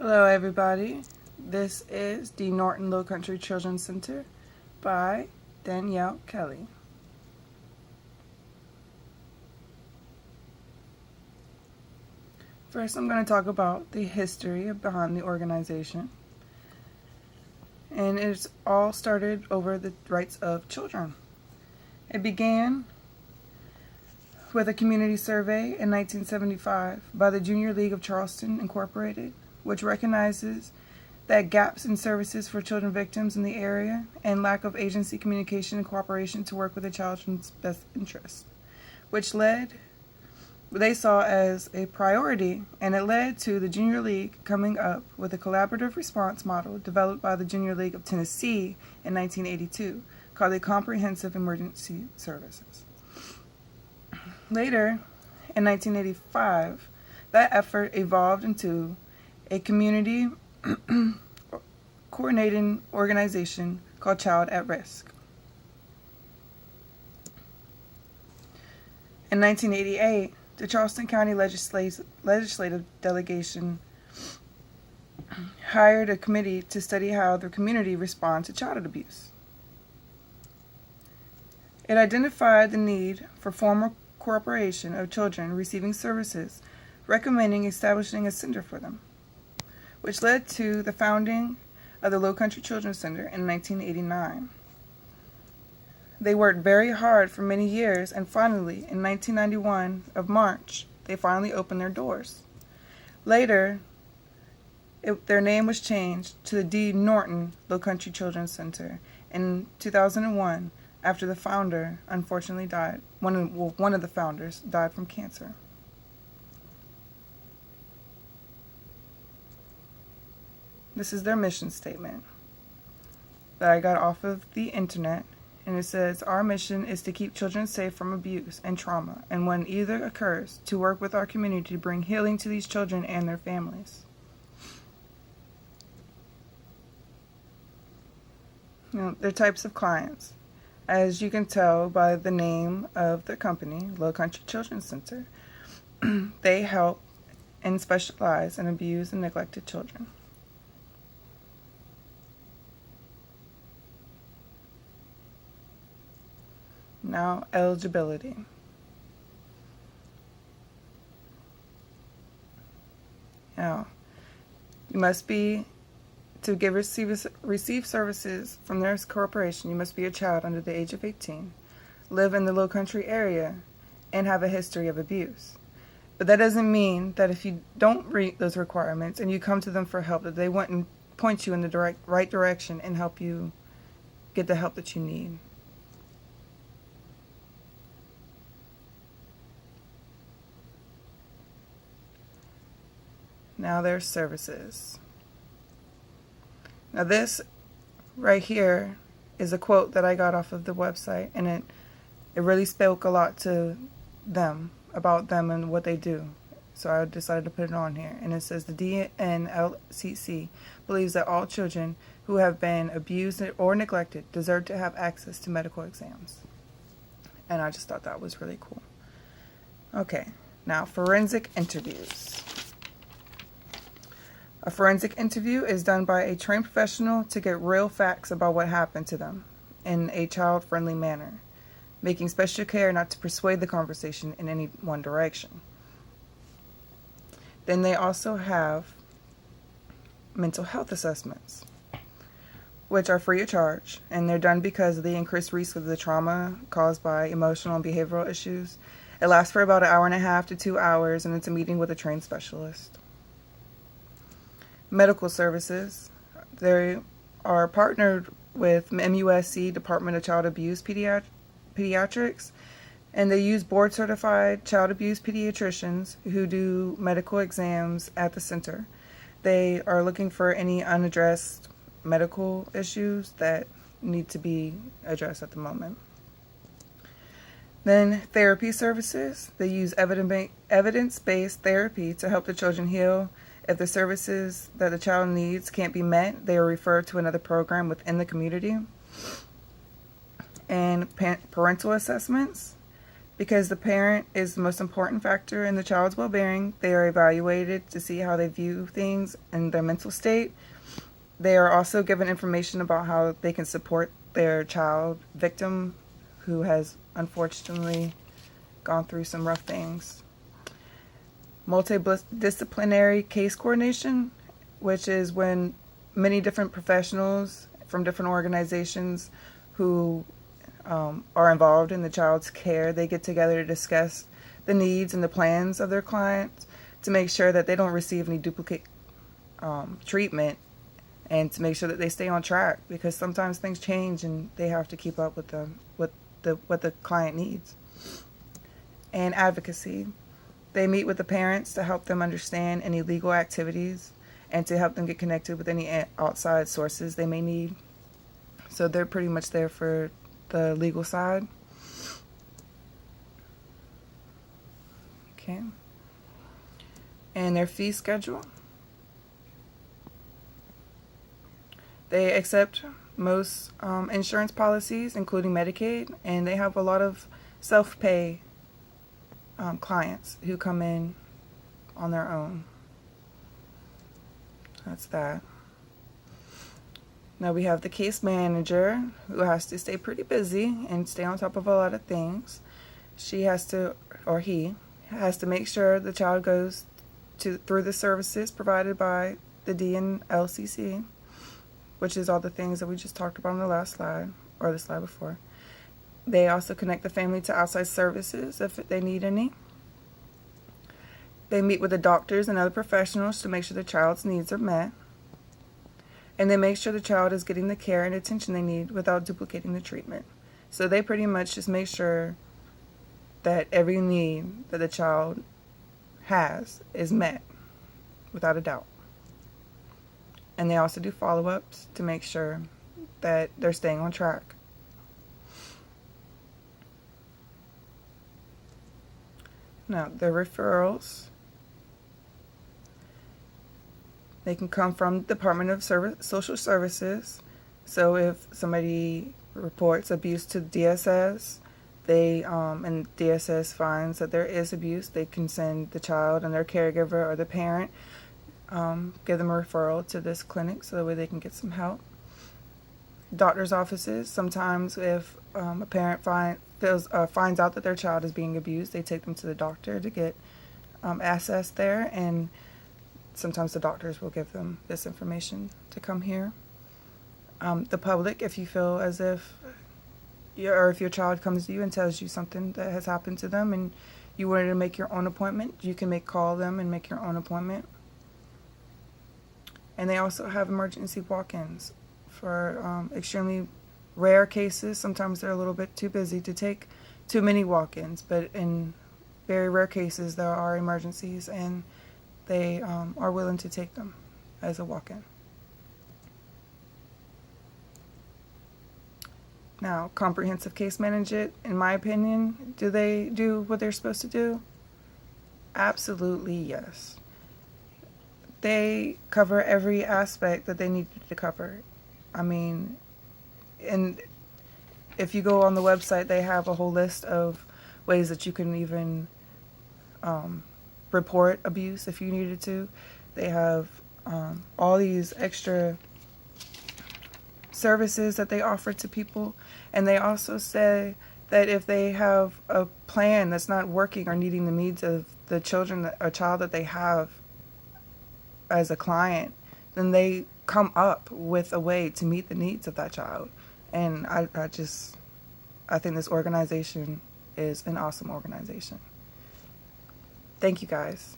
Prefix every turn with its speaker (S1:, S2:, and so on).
S1: Hello everybody, this is the Norton Low Country Children's Center by Danielle Kelley. First I'm going to talk about the history behind the organization, and it's all started over the rights of children. It began with a community survey in 1975 by the Junior League of Charleston Incorporated, which recognizes that gaps in services for children victims in the area and lack of agency communication and cooperation to work with the child's best interest, which they saw as a priority, and it led to the Junior League coming up with a collaborative response model developed by the Junior League of Tennessee in 1982 called the Comprehensive Emergency Services. Later, in 1985, that effort evolved into a community coordinating organization called Child at Risk. In 1988, the Charleston County Legislative Delegation hired a committee to study how the community responds to child abuse. It identified the need for formal cooperation of children receiving services, recommending establishing a center for them, which led to the founding of the Low Country Children's Center in 1989. They worked very hard for many years, and finally, in 1991 of March, they finally opened their doors. Later, their name was changed to the D. Norton Low Country Children's Center in 2001 after the founder unfortunately died. One of the founders died from cancer. This is their mission statement that I got off of the internet, and it says, "Our mission is to keep children safe from abuse and trauma, and when either occurs, to work with our community to bring healing to these children and their families." Now, their types of clients. As you can tell by the name of the company, Low Country Children's Center, they help and specialize in abused and neglected children. Now, eligibility. Now, you must be, to receive services from their corporation, you must be a child under the age of 18, live in the Low Country area, and have a history of abuse. But that doesn't mean that if you don't meet those requirements and you come to them for help, that they wouldn't point you in the right direction and help you get the help that you need. Now their services. Now this right here is a quote that I got off of the website, and it really spoke a lot to them, about them and what they do. So I decided to put it on here. And it says, the DNLCC believes that all children who have been abused or neglected deserve to have access to medical exams. And I just thought that was really cool. Okay, now forensic interviews. A forensic interview is done by a trained professional to get real facts about what happened to them in a child-friendly manner, making special care not to persuade the conversation in any one direction. Then they also have mental health assessments, which are free of charge, and they're done because of the increased risk of the trauma caused by emotional and behavioral issues. It lasts for about 1.5 to 2 hours, and it's a meeting with a trained specialist. Medical services. They are partnered with MUSC, Department of Child Abuse Pediatrics, and they use board-certified child abuse pediatricians who do medical exams at the center. They are looking for any unaddressed medical issues that need to be addressed at the moment. Then therapy services. They use evidence-based therapy to help the children heal. If the services that the child needs can't be met, they are referred to another program within the community. And parental assessments. Because the parent is the most important factor in the child's well-being, they are evaluated to see how they view things and their mental state. They are also given information about how they can support their child victim who has unfortunately gone through some rough things. Multidisciplinary case coordination, which is when many different professionals from different organizations who are involved in the child's care, they get together to discuss the needs and the plans of their clients to make sure that they don't receive any duplicate treatment, and to make sure that they stay on track, because sometimes things change and they have to keep up with what the client needs. And advocacy. They meet with the parents to help them understand any legal activities and to help them get connected with any outside sources they may need. So they're pretty much there for the legal side. Okay. And their fee schedule. They accept most insurance policies, including Medicaid, and they have a lot of self-pay clients who come in on their own. That's that. Now we have the case manager, who has to stay pretty busy and stay on top of a lot of things. She has to, or he has to, make sure the child goes through the services provided by the DNLCC, which is all the things that we just talked about on the last slide, or the slide before. They also connect the family to outside services if they need any. They meet with the doctors and other professionals to make sure the child's needs are met. And they make sure the child is getting the care and attention they need without duplicating the treatment. So they pretty much just make sure that every need that the child has is met without a doubt. And they also do follow-ups to make sure that they're staying on track. Now, the referrals, they can come from Department of Social Services. So if somebody reports abuse to DSS, and DSS finds that there is abuse, they can send the child and their caregiver or the parent, give them a referral to this clinic so that way they can get some help. Doctor's offices, sometimes if a parent finds out that their child is being abused, they take them to the doctor to get access there, and sometimes the doctors will give them this information to come here. The public, if you feel as if if your child comes to you and tells you something that has happened to them and you wanted to make your own appointment, you can call them and make your own appointment. And they also have emergency walk-ins for extremely rare cases. Sometimes they're a little bit too busy to take too many walk-ins, but in very rare cases there are emergencies, and they are willing to take them as a walk-in. Now, comprehensive case management, in my opinion, do they do what they're supposed to do? Absolutely yes. They cover every aspect that they need to cover. I mean, and if you go on the website, they have a whole list of ways that you can even report abuse if you needed to. They have all these extra services that they offer to people, and they also say that if they have a plan that's not working or meeting the needs of the child that they have as a client, then they come up with a way to meet the needs of that child. And I think this organization is an awesome organization. Thank you guys.